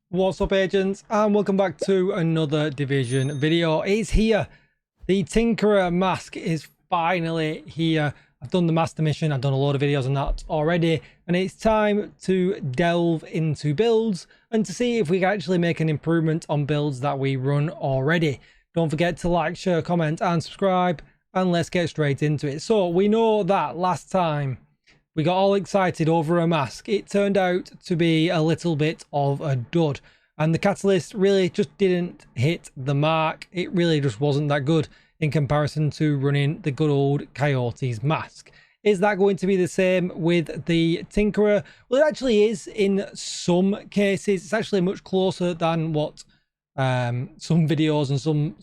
What's up, agents, and welcome back to another Division video. It's here. The Tinkerer mask is finally here. I've done the master mission. I've done a load of videos on that already, and it's time to delve into builds and to see if we can actually make an improvement on builds that we run already. Don't forget to like, share, comment, and subscribe, and let's get straight into it. So we know that last time we got all excited over a mask. It turned out to be a little bit of a dud, and the catalyst really just didn't hit the mark. It really just wasn't that good in comparison to running the good old Coyote's mask. Is that going to be the same with the Tinkerer? Well, it actually is in some cases. It's actually much closer than what some videos and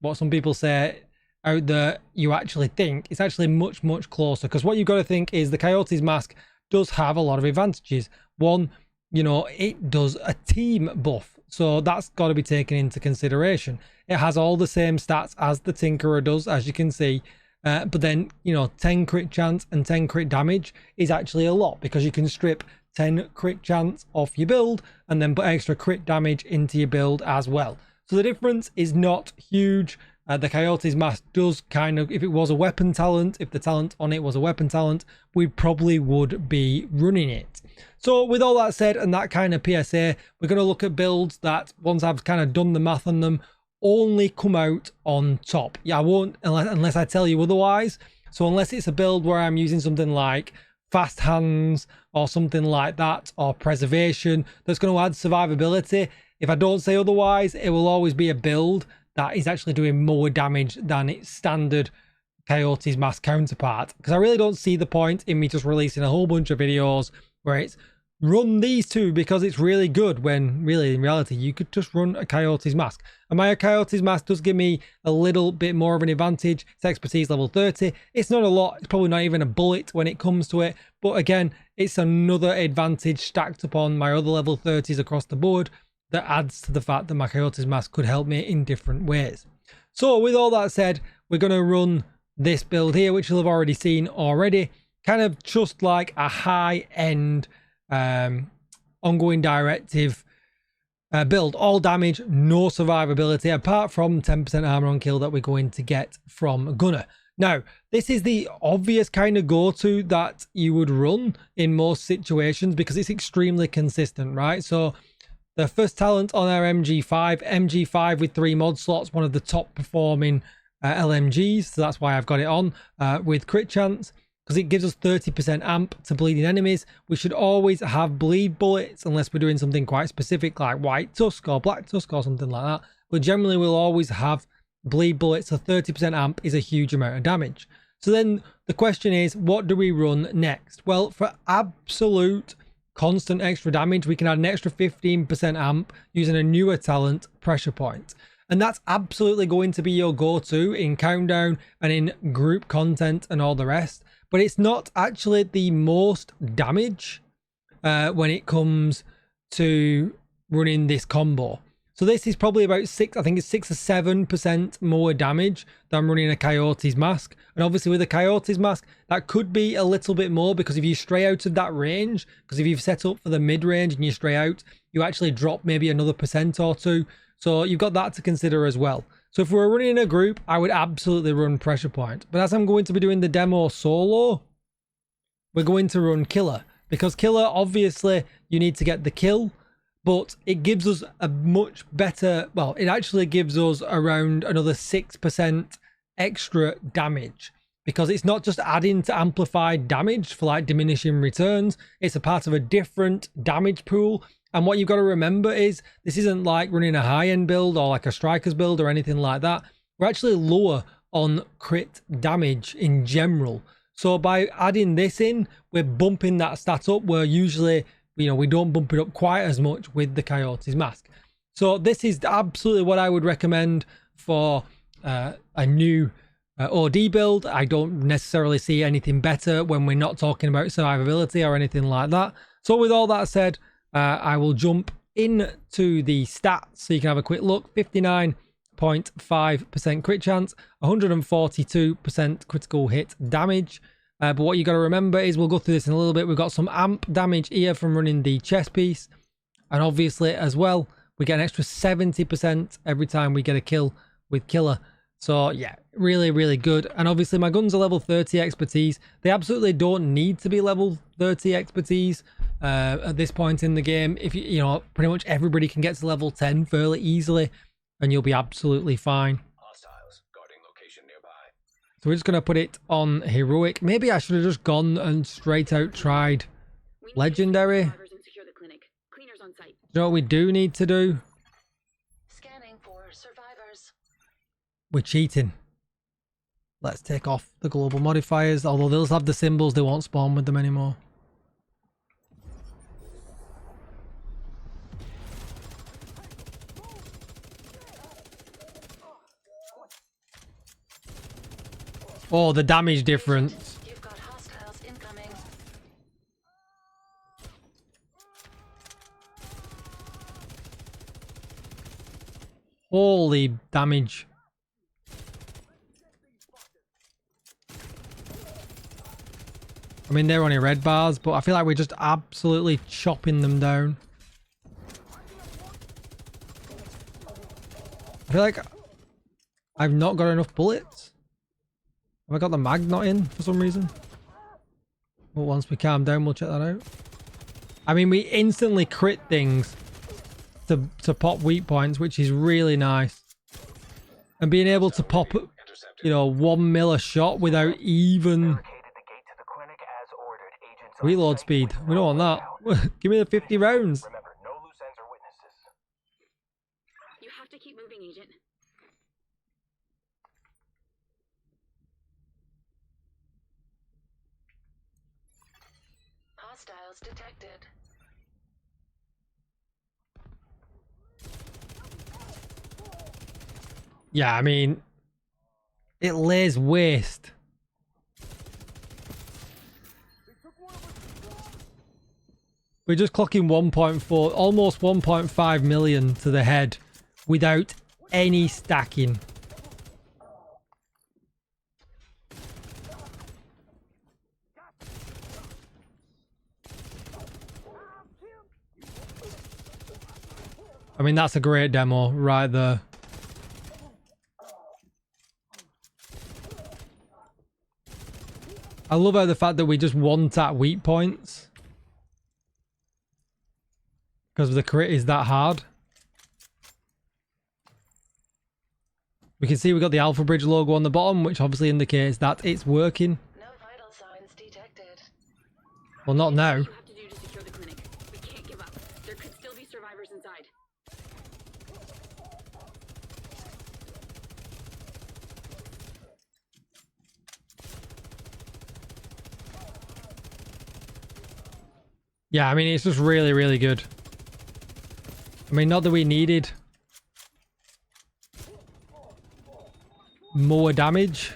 what some people say out there you actually think. It's actually much closer, because what you've got to think is the Coyote's mask does have a lot of advantages. One, you know, it does a team buff, so that's got to be taken into consideration. It has all the same stats as the Tinkerer does, as you can see, but then, you know, 10 crit chance and 10 crit damage is actually a lot, because you can strip 10 crit chance off your build and then put extra crit damage into your build as well. So the difference is not huge. The Coyote's mask does kind of, if it was a weapon talent, if the talent on it was a weapon talent, we probably would be running it. So with all that said, and that kind of PSA, we're going to look at builds that, once I've kind of done the math on them, only come out on top. Yeah, I won't, unless I tell you otherwise. So unless it's a build where I'm using something like fast hands or something like that, or preservation, that's going to add survivability, if I don't say otherwise, it will always be a build that is actually doing more damage than its standard Coyote's mask counterpart. Because I really don't see the point in me just releasing a whole bunch of videos where it's run these two because it's really good, when really in reality you could just run a Coyote's mask. And my Coyote's mask does give me a little bit more of an advantage. It's expertise level 30. It's not a lot. It's probably not even a bullet when it comes to it. But again, it's another advantage stacked upon my other level 30s across the board that adds to the fact that my Coyote's mask could help me in different ways. So with all that said, we're going to run this build here, which you'll have already seen already. Kind of just like a high-end ongoing directive build. All damage, no survivability, apart from 10% armor on kill that we're going to get from Gunner. Now, this is the obvious kind of go-to that you would run in most situations, because it's extremely consistent, right? So the first talent on our MG5 with 3 mod slots, one of the top performing LMGs, so that's why I've got it on with crit chance, because it gives us 30% amp to bleeding enemies. We should always have bleed bullets unless we're doing something quite specific like white tusk or black tusk or something like that, but generally we'll always have bleed bullets, so 30% amp is a huge amount of damage. So then the question is, what do we run next? Well, for absolute constant extra damage, we can add an extra 15% amp using a newer talent, Pressure Point, and that's absolutely going to be your go-to in countdown and in group content and all the rest. But it's not actually the most damage when it comes to running this combo. So this is probably about 6 or 7% more damage than running a Coyote's mask. And obviously with a Coyote's mask, that could be a little bit more, because if you stray out of that range, because if you've set up for the mid-range and you stray out, you actually drop maybe another % or 2. So you've got that to consider as well. So if we're running in a group, I would absolutely run Pressure Point. But as I'm going to be doing the demo solo, we're going to run Killer. Because Killer, obviously, you need to get the kill, but it gives us a much better, well, it actually gives us around another 6% extra damage, because it's not just adding to amplified damage for like diminishing returns, it's a part of a different damage pool. And what you've got to remember is, this isn't like running a high-end build or like a striker's build or anything like that. We're actually lower on crit damage in general. So by adding this in, we're bumping that stat up, where usually, you know, we don't bump it up quite as much with the Coyote's mask. So this is absolutely what I would recommend for a new OD build. I don't necessarily see anything better when we're not talking about survivability or anything like that. So with all that said, I will jump into the stats so you can have a quick look. 59.5% crit chance, 142% critical hit damage. But what you got to remember is, we'll go through this in a little bit, we've got some amp damage here from running the chest piece. And obviously as well, we get an extra 70% every time we get a kill with killer. So yeah, really, really good. And obviously my guns are level 30 expertise. They absolutely don't need to be level 30 expertise at this point in the game. If you know, pretty much everybody can get to level 10 fairly easily and you'll be absolutely fine. Hostiles guarding location nearby. So we're just going to put it on heroic. Maybe I should have just gone and straight out tried legendary. You know what we do need to do? Scanning for survivors. We're cheating. Let's take off the global modifiers, although they'll have the symbols, they won't spawn with them anymore. Oh, the damage difference. You've got hostiles incoming. Holy damage. I mean, they're only red bars, but I feel like we're just absolutely chopping them down. I feel like I've not got enough bullets. Have I got the mag not in for some reason? But once we calm down, we'll check that out. I mean, we instantly crit things to pop weak points, which is really nice. And being able to pop, you know, 1 mil a shot without even reload speed. We don't want that. Give me the 50 rounds. Remember, no loose ends or witnesses. You have to keep moving, Agent. Hostiles detected. Yeah, I mean, it lays waste. We're just clocking 1.4, almost 1.5 million to the head without any stacking. I mean, that's a great demo right there. I love how the fact that we just one-tap weak points. Because the crit is that hard. We can see we've got the Alpha Bridge logo on the bottom, which obviously indicates that it's working. No vital signs detected. Well, not now. You have to do to secure the clinic. We can't give up. There could still be survivors inside. Yeah, I mean, it's just really, really good. I mean, not that we needed more damage.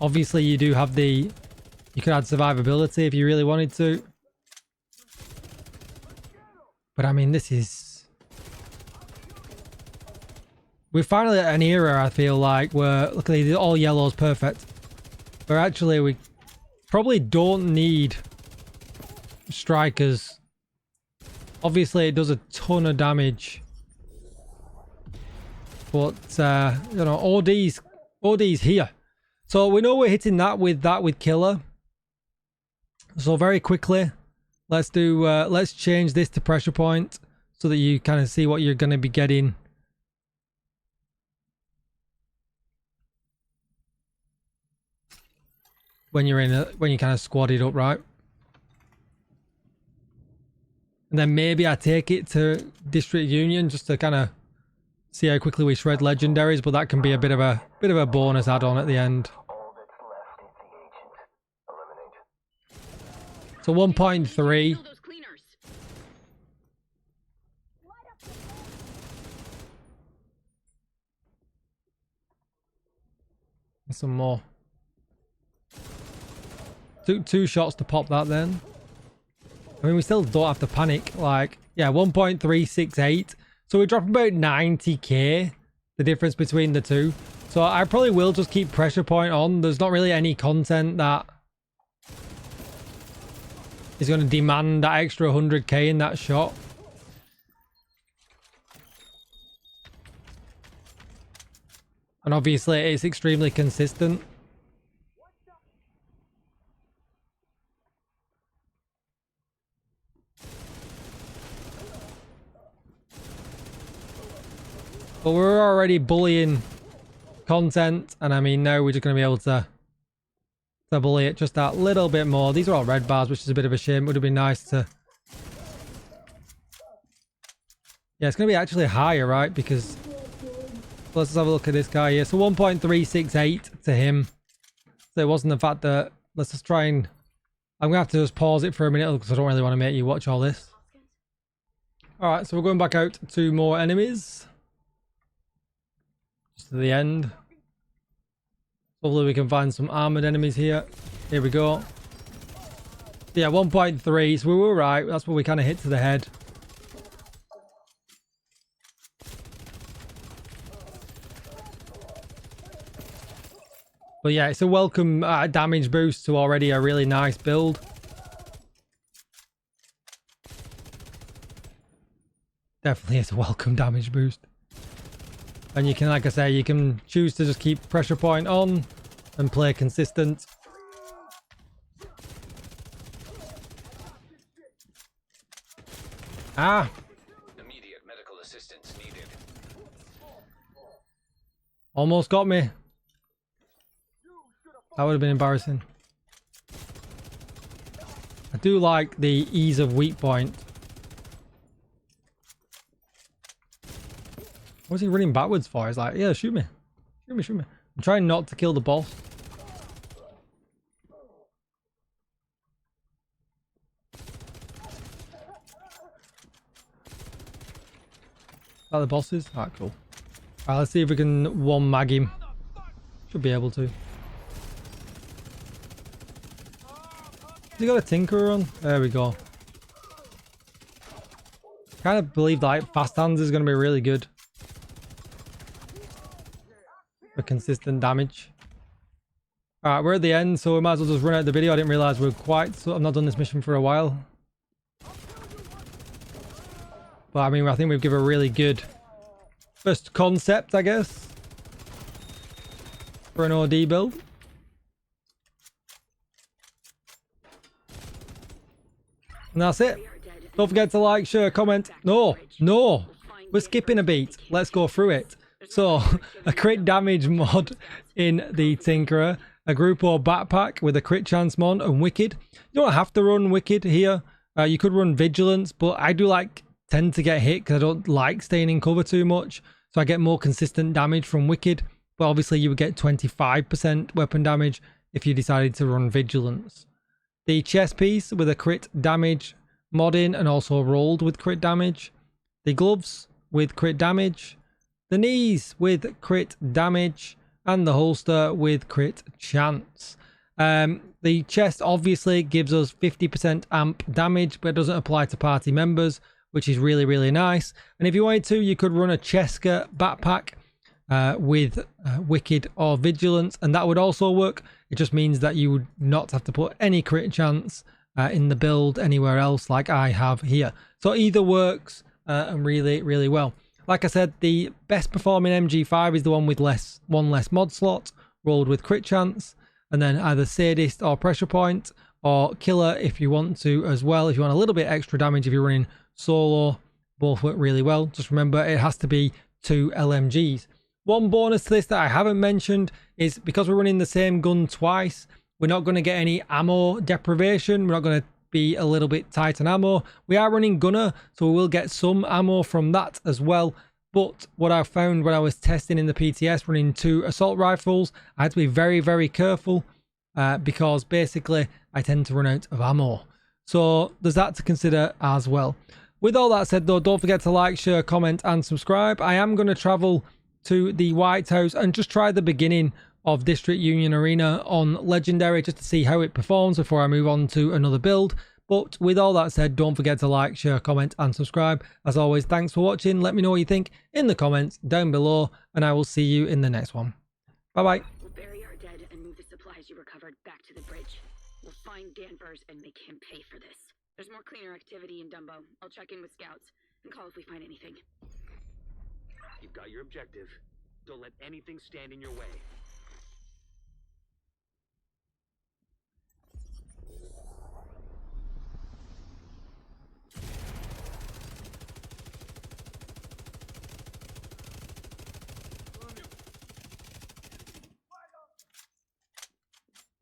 Obviously, you do have the... You could add survivability if you really wanted to. But I mean, this is... We're finally at an era, I feel like, where... Look at these, all yellow's perfect. Where actually we probably don't need strikers. Obviously, it does a ton of damage. But, you know, OD's here. So we know we're hitting that with killer. So very quickly, let's change this to pressure point so that you kind of see what you're going to be getting. When you're when you kind of squad it up, right? And then maybe I take it to District Union just to kind of see how quickly we shred legendaries, but that can be a bit of a bonus add-on at the end. So 1.3. Some more. Two shots to pop that then. I mean, we still don't have to panic. Like, yeah, 1.368. So we're dropping about 90k, the difference between the two. So I probably will just keep pressure point on. There's not really any content that He's going to demand that extra 100k in that shot. And obviously it's extremely consistent. But we're already bullying content, and I mean now we're just going to be able to bully it just that little bit more. These are all red bars, which is a bit of a shame. It would have been nice to... Yeah, it's going to be actually higher, right? Because let's have a look at this guy here. So 1.368 to him. So it wasn't the fact that... Let's just try and... I'm going to have to just pause it for a minute because I don't really want to make you watch all this. Alright, so we're going back out to more enemies. Just to the end. Hopefully we can find some armored enemies here. Here we go. Yeah, 1.3, so we were right. That's what we kind of hit to the head. But yeah, it's a welcome damage boost to already a really nice build. Definitely is a welcome damage boost. And you can, like I say, you can choose to just keep pressure point on and play consistent. Ah! Immediate medical assistance needed. Almost got me. That would have been embarrassing. I do like the ease of weak point. What's he running backwards for? He's like, yeah, shoot me. Shoot me, shoot me. I'm trying not to kill the boss. Are the bosses? Alright, cool. Alright, let's see if we can one mag him. Should be able to. Has he got a tinker on? There we go. Kind of believe that like, fast hands is going to be really good for consistent damage. Alright, we're at the end, so we might as well just run out the video. I didn't realize we're quite... So I've not done this mission for a while. But I mean, I think we've given a really good first concept, I guess, for an OD build. And that's it. Don't forget to like, share, comment. No, we're skipping a beat. Let's go through it. So, a crit damage mod in the Tinkerer, a group or backpack with a crit chance mod, and Wicked. You don't have to run Wicked here. You could run Vigilance, but I do tend to get hit because I don't like staying in cover too much. So I get more consistent damage from Wicked. But obviously you would get 25% weapon damage if you decided to run Vigilance. The chest piece with a crit damage mod in and also rolled with crit damage. The gloves with crit damage. The knees with crit damage. And the holster with crit chance. The chest obviously gives us 50% amp damage, but it doesn't apply to party members, which is really, really nice. And if you wanted to, you could run a Cheska backpack with Wicked or Vigilance, and that would also work. It just means that you would not have to put any crit chance in the build anywhere else like I have here. So either works and really, really well. Like I said, the best performing MG5 is the one with one less mod slot, rolled with crit chance, and then either Sadist or Pressure Point, or Killer if you want to as well. If you want a little bit extra damage if you're running solo, both work really well. Just remember it has to be 2 LMGs. One bonus to this that I haven't mentioned is because we're running the same gun twice, we're not going to get any ammo deprivation. We're not going to be a little bit tight on ammo. We are running Gunner, so we will get some ammo from that as well. But what I found when I was testing in the PTS running 2 assault rifles, I had to be very, very careful because basically I tend to run out of ammo. So there's that to consider as well. With all that said though, don't forget to like, share, comment and subscribe. I am going to travel to the White House and just try the beginning of District Union Arena on Legendary just to see how it performs before I move on to another build. But with all that said, don't forget to like, share, comment and subscribe. As always, thanks for watching. Let me know what you think in the comments down below, and I will see you in the next one. Bye bye. We'll bury our dead and move the supplies you recovered back to the bridge. We'll find Danvers and make him pay for this. There's more cleaner activity in Dumbo. I'll check in with scouts and call if we find anything. You've got your objective. Don't let anything stand in your way.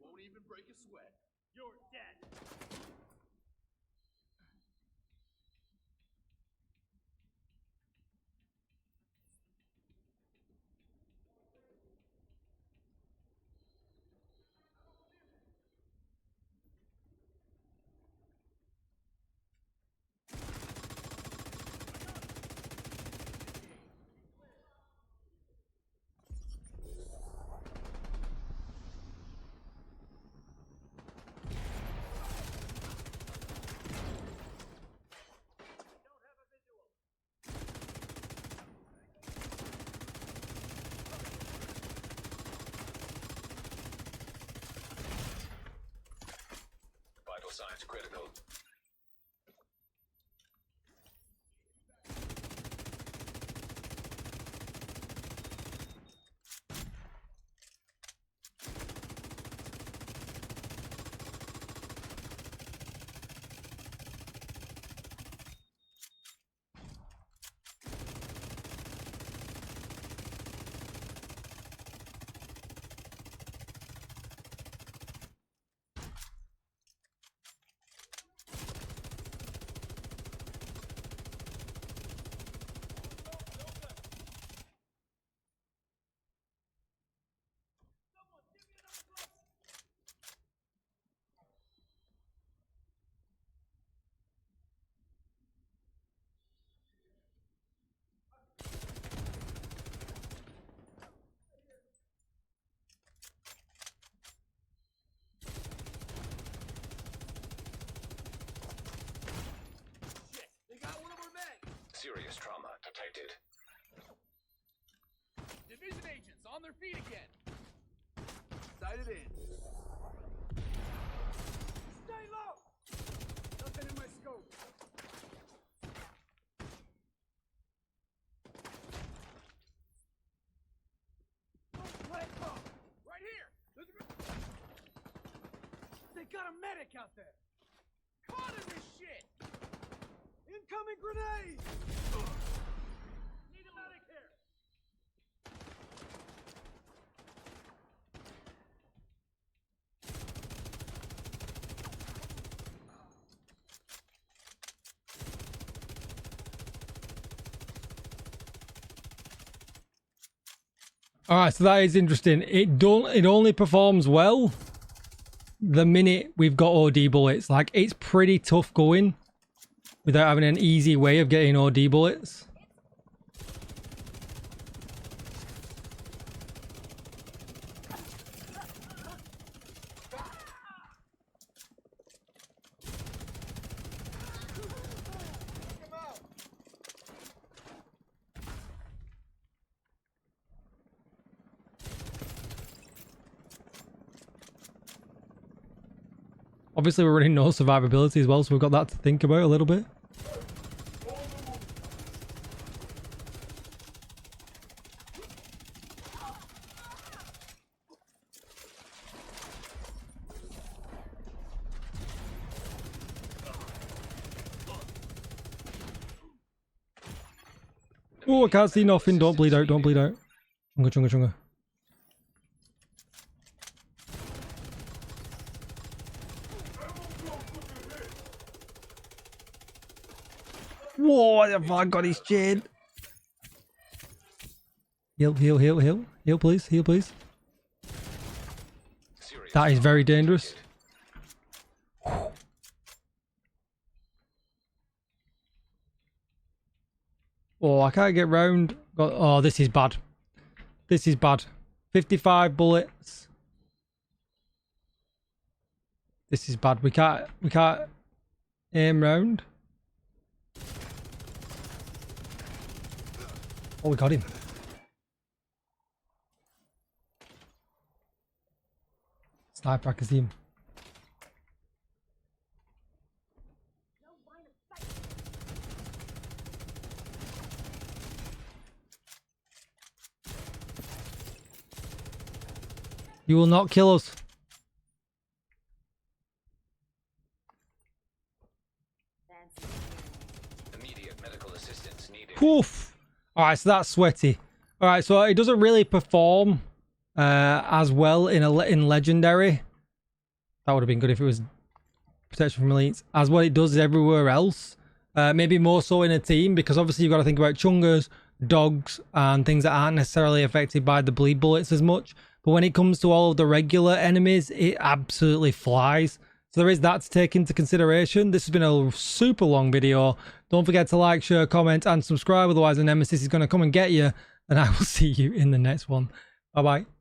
Won't even break a sweat. You're dead. Vital signs critical. Shit, they got one of our men. Serious trauma detected. Division agents on their feet again. Sighted in. Stay low. Nothing in my scope. Don't play tough. Right here. There's a... They got a medic out there. Caught in this shit. Incoming grenade. Need a medic here. All right, so that is interesting. It only performs well the minute we've got OD bullets. Like, it's pretty tough going without having an easy way of getting OD bullets. Obviously, we're running no survivability as well, so we've got that to think about a little bit. Oh, I can't see nothing. Don't bleed out. Don't bleed out. Chunga, chunga, chunga. Whoa, have I got his chin? Heal, heal, heal, heal. Heal, please. Heal, please. Serious That is very trauma dangerous. detected. Oh, I can't get round. Oh, this is bad. This is bad. 55 bullets. This is bad. We can't aim round. Oh, we got him. Sniper, I can see him. You will not kill us. Immediate medical assistance needed. Poof. Alright, so that's sweaty. Alright, so it doesn't really perform as well in Legendary. That would have been good if it was protection from elites. As what it does everywhere else. Maybe more so in a team, because obviously you've got to think about chungers, dogs, and things that aren't necessarily affected by the bleed bullets as much. But when it comes to all of the regular enemies, it absolutely flies. So there is that to take into consideration. This has been a super long video. Don't forget to like, share, comment, and subscribe. Otherwise, the Nemesis is going to come and get you. And I will see you in the next one. Bye-bye.